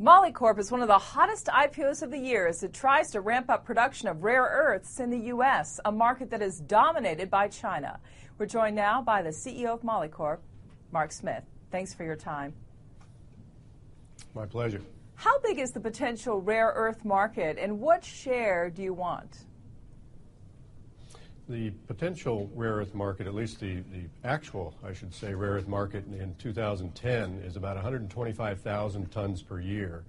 Molycorp is one of the hottest IPOs of the year as it tries to ramp up production of rare earths in the U.S., a market that is dominated by China. We're joined now by the CEO of Molycorp, Mark Smith. Thanks for your time. My pleasure. How big is the potential rare earth market, and what share do you want? The potential rare earth market, at least the actual, I should say, rare earth market in 2010 is about 125,000 tons per year.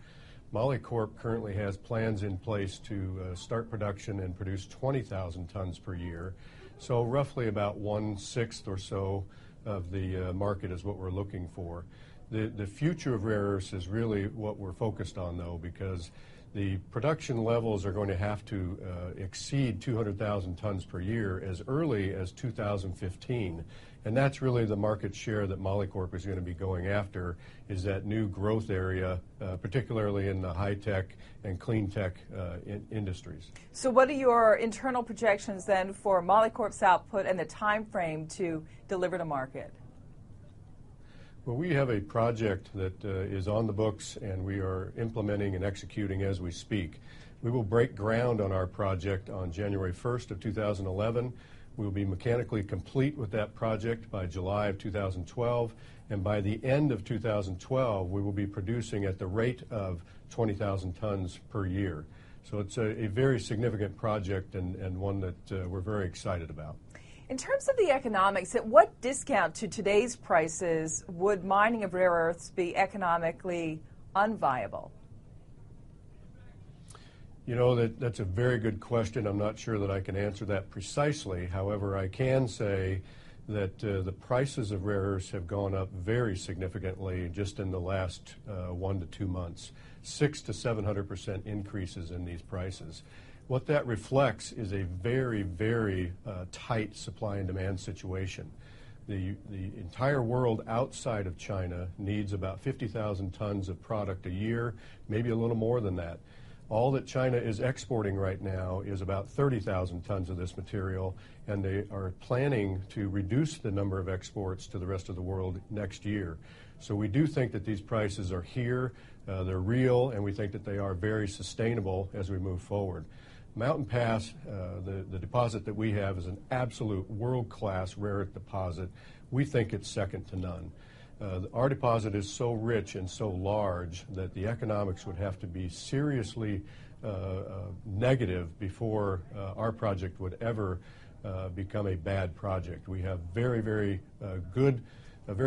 Molycorp currently has plans in place to start production and produce 20,000 tons per year. So roughly about 1/6 or so of the market is what we're looking for. The future of rare earths is really what we're focused on, though, because the production levels are going to have to exceed 200,000 tons per year as early as 2015. And that's really the market share that Molycorp is going to be going after, is that new growth area, particularly in the high-tech and clean-tech industries. So what are your internal projections then for Molycorp's output and the time frame to deliver to market? Well, we have a project that is on the books, and we are implementing and executing as we speak. We will break ground on our project on January 1st of 2011. We will be mechanically complete with that project by July of 2012, and by the end of 2012, we will be producing at the rate of 20,000 tons per year. So it's a very significant project and one that we're very excited about. In terms of the economics, at what discount to today's prices would mining of rare earths be economically unviable? You know, that's a very good question. I'm not sure that I can answer that precisely. However, I can say that the prices of rare earths have gone up very significantly just in the last 1 to 2 months, 600% to 700% increases in these prices. What that reflects is a very, very tight supply and demand situation. The entire world outside of China needs about 50,000 tons of product a year, maybe a little more than that. All that China is exporting right now is about 30,000 tons of this material, and they are planning to reduce the number of exports to the rest of the world next year. So we do think that these prices are here, they're real, and we think that they are very sustainable as we move forward. Mountain Pass, the deposit that we have, is an absolute world-class rare earth deposit. We think it's second to none. Our deposit is so rich and so large that the economics would have to be seriously negative before our project would ever become a bad project. We have a very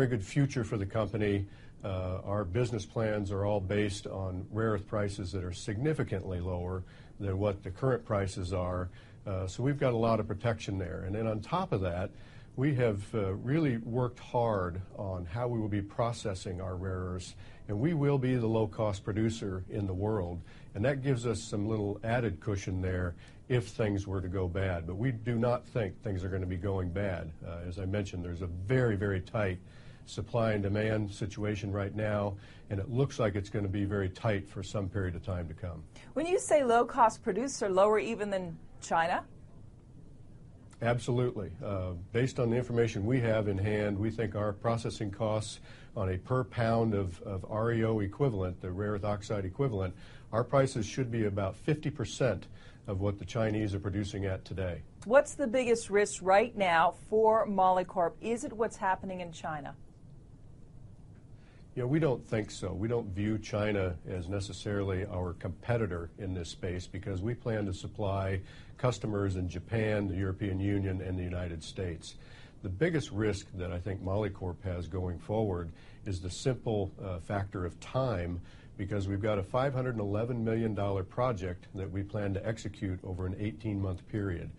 good future for the company. Our business plans are all based on rare earth prices that are significantly lower than what the current prices are. So we've got a lot of protection there. And then on top of that, we have really worked hard on how we will be processing our rare earths, and we will be the low-cost producer in the world. And that gives us some little added cushion there if things were to go bad. But we do not think things are going to be going bad. As I mentioned, there's a very, very tight supply and demand situation right now, and it looks like it's going to be very tight for some period of time to come. When you say low-cost producer, lower even than China? Absolutely. Based on the information we have in hand, we think our processing costs on a per pound of REO equivalent, the rare earth oxide equivalent, our prices should be about 50% of what the Chinese are producing at today. What's the biggest risk right now for Molycorp? Is it what's happening in China? You know, we don't think so. We don't view China as necessarily our competitor in this space because we plan to supply customers in Japan, the European Union, and the United States. The biggest risk that I think Molycorp has going forward is the simple factor of time, because we've got a $511 million project that we plan to execute over an 18-month period.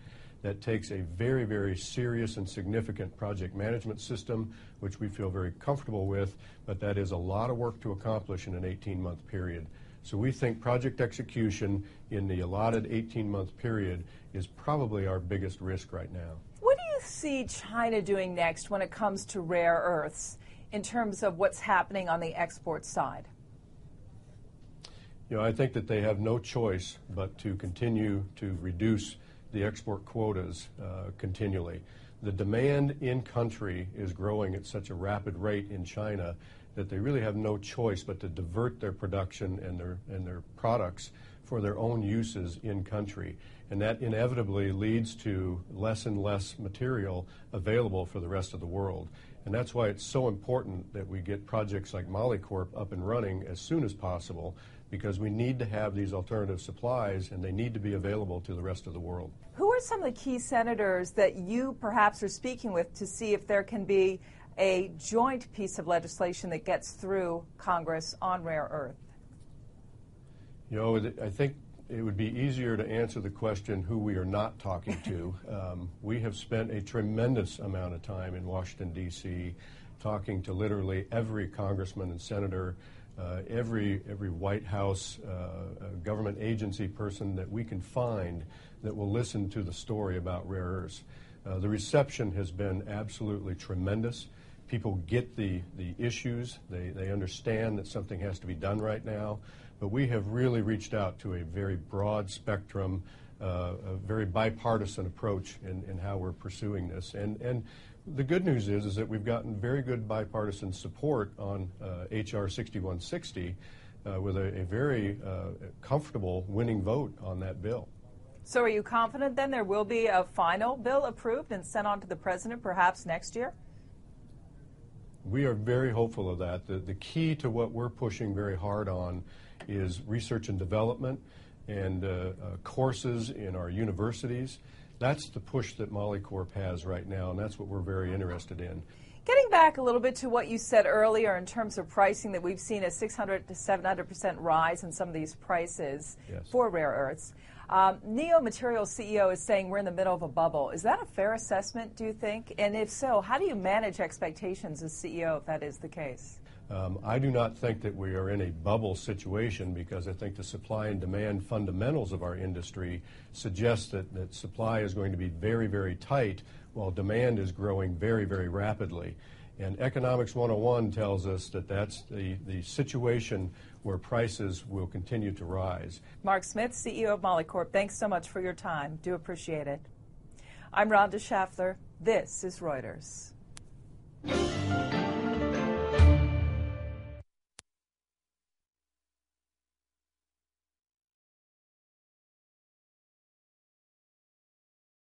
That takes a very, very serious and significant project management system, which we feel very comfortable with, but that is a lot of work to accomplish in an 18-month period. So we think project execution in the allotted 18-month period is probably our biggest risk right now. What do you see China doing next when it comes to rare earths in terms of what's happening on the export side? You know, I think that they have no choice but to continue to reduce the export quotas continually. The demand in country is growing at such a rapid rate in China that they really have no choice but to divert their production and their products for their own uses in country. And that inevitably leads to less and less material available for the rest of the world. And that's why it's so important that we get projects like Molycorp up and running as soon as possible, because we need to have these alternative supplies and they need to be available to the rest of the world. Who are some of the key senators that you perhaps are speaking with to see if there can be a joint piece of legislation that gets through Congress on rare earth? You know, I think it would be easier to answer the question who we are not talking to. We have spent a tremendous amount of time in Washington, D.C., talking to literally every congressman and senator, every White House government agency person that we can find that will listen to the story about rare earths. The reception has been absolutely tremendous. People get the issues. They understand that something has to be done right now. But we have really reached out to a very broad spectrum, a very bipartisan approach in how we're pursuing this. And the good news is that we've gotten very good bipartisan support on H.R. 6160 with a very comfortable winning vote on that bill. So are you confident then there will be a final bill approved and sent on to the president perhaps next year? We are very hopeful of that. The key to what we're pushing very hard on is research and development and courses in our universities. That's the push that Molycorp has right now, and that's what we're very interested in. Getting back a little bit to what you said earlier in terms of pricing, that we've seen a 600 to 700% rise in some of these prices for rare earths. Neo Materials CEO is saying we're in the middle of a bubble. Is that a fair assessment, do you think? And if so, how do you manage expectations as CEO if that is the case? I do not think that we are in a bubble situation, because I think the supply and demand fundamentals of our industry suggest that supply is going to be very, very tight while demand is growing very, very rapidly. And Economics 101 tells us that that's the situation where prices will continue to rise. Mark Smith, CEO of Molycorp, thanks so much for your time. Do appreciate it. I'm Rhonda Schaffler. This is Reuters.